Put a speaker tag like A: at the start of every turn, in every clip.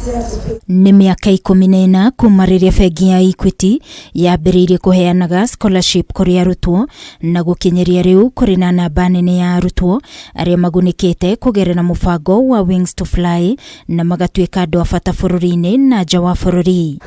A: Nĩ mĩaka 14 kuma rĩrĩa bengi ya Equity yambĩrĩirie kũheanaga scholarship kũrĩ arutwo na gũkinyeria rĩu kũrĩ na namba nene ya arutwo arĩa magunĩkĩte kũgerera mũbango wa Wings to Fly na magatuĩka andũ a bata bũrũri-inĩ na nja wa bũrũri.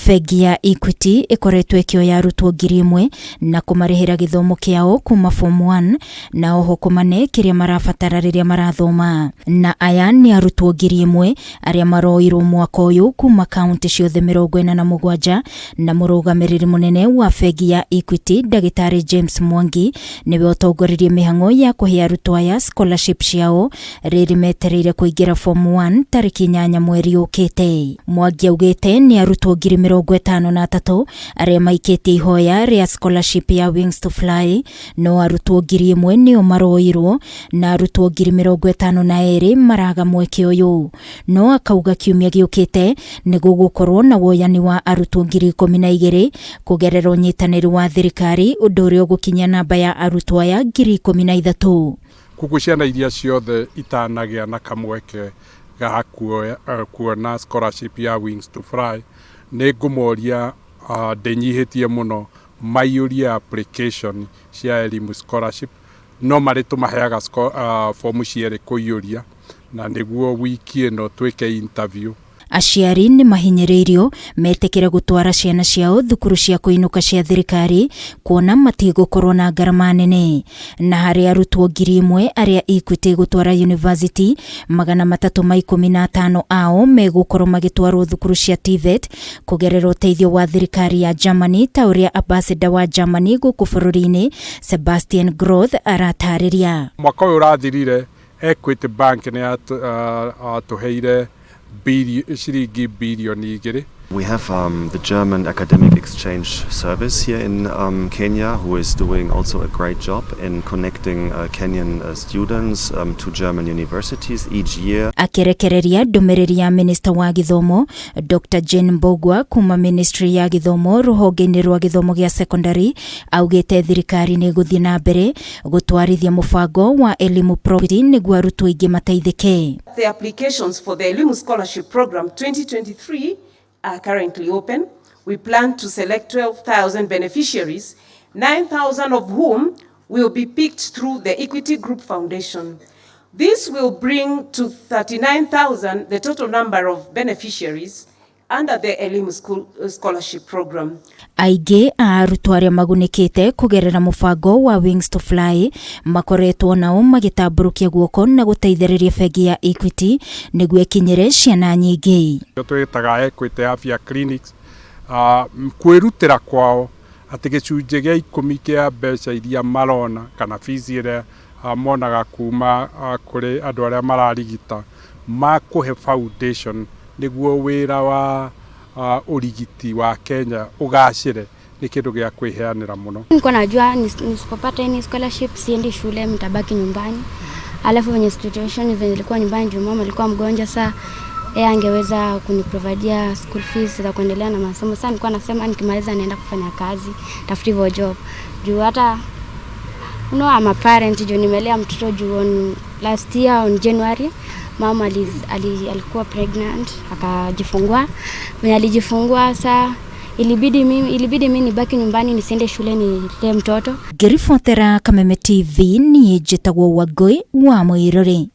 A: Bengi ya Equity ĩkoretwo ĩkĩoya arutwo 1,000 na kũmarĩhĩra gĩthomo kĩao kuma form 1 na oho kũmane kĩrĩa marabatara rĩrĩa marathoma. Na aya nĩ arutwo 1,000 arĩa maroirwo mwaka ũyũ kuma kaunti ciothe 47 na mũrũgamĩrĩri mũnene wa bengi ya Equity Ndagĩtarĩ James Mwangi nĩwe ũtongoririe mĩhang'o ya kũhe arutwo aya scholarship ciao rĩrĩ metereire kũingĩra form 1 tarĩki 8 mweri ũkĩte. Mwangi augĩte nĩ arutwo 53 arĩa maikĩtie ihoya rĩa scholarship ya Wings to Fly, no arutwo 1,000 nĩo maroirwo na arutwo 52 maraga mweke ũyũ. No akauga kiumia gĩũkĩte nĩ gũgũkorwo na woyani wa arutwo 12,000 kũgerera ũnyitanĩri wa thirikari, ũndũ ũrĩa ũgũkinya namba ya arutwo aya 13,000.
B: Kuku ciana iria ciothe itanagĩa na kamweke ga kuona scholarship ya Wings to Fly nĩ ngũmoria ndĩnyihĩtie mũno maiyũria application cia elimu scholarship, no marĩ tũmaheaga fomu cierĩ kũiyũria na nĩguo wiki ĩno twĩke interview.
A: Aciari nĩ mahinyĩrĩirio metĩkĩre gũtwara ciana ciao thukuru cia kũinũka cia thirikari kuona matigũkorwo na ngarama nene. Na harĩ arutwo 1,000 arĩa Equity gũtwara university, 315 ao megũkorwo magĩtwarwo thukuru cia TVET kũgerera ũteithio wa thirikari ya Germany, ta ũrĩa ambassador wa Germany gũkũ bũrũri-inĩ Sebastian Groth aratarĩria.
B: Mwaka ũyũ ũrathirire Equity Bank nĩ atũheire shilingi bilioni 2.
C: We have the German Academic Exchange Service here in Kenya, who is doing also a great job in connecting Kenyan students to German universities each year.
A: Akirekereria ndũmĩrĩri ya Minister wa Gĩthomo Dr. Jane Mbogwa kuma Ministry ya Gĩthomo rũhonge-inĩ rwa gĩthomo gĩa secondary, augĩte thirikari nĩ gũthiĩ na mbere gũtwarithia mũbango wa elimu property nĩguo arutwo aingĩ mateithĩke.
D: The applications for the Elimu Scholarship Program 2023 are currently open. We plan to select 12,000 beneficiaries, 9,000 of whom will be picked through the Equity Group Foundation. This will bring to 39,000 the total number of beneficiaries under the Elimu Scholarship Program.
A: Aingĩ a arutwo arĩa magunĩkĩte kũgerera mũbango wa Wings to Fly makoretwo nao magĩtambũrũkia guoko na gũteithĩrĩria bengi ya Equity nĩguo ĩkinyĩre ciana nyingĩ.
B: Twĩtaga Equity Afya Clinics, kwĩrutĩra kwao atĩ gĩcunjĩ gĩa 10 kĩa mbeca iria marona kana fees ĩrĩa monaga kuma kũrĩ andũ arĩa mararigita makũhe foundation nĩguo wĩra wa urigiti wa Kenya ugacire ni kitu gya kwiheanira muno.
E: Niko najua nisipopata any scholarship siendi shule, mtabaki nyumbani. Alafu venye situation ilikuwa nyumbani, juu mama alikuwa mgonjwa, saa yeye angeweza kuniprovidea school fees za kuendelea na masomo. Sasa nilikuwa nasema nikimaliza naenda kufanya kazi, tafuti hivyo job. Juu hata I'm a parent, juu nimelea mtoto juu last year on January mama alikuwa pregnant, akajifungua. Mwenye alijifungua saa ilibidi mimi nibaki nyumbani nisiende shule nilee mtoto.
A: Ngĩribotera Kameme TV, niĩ njĩtagwo Wangui wa Mũirũrĩ.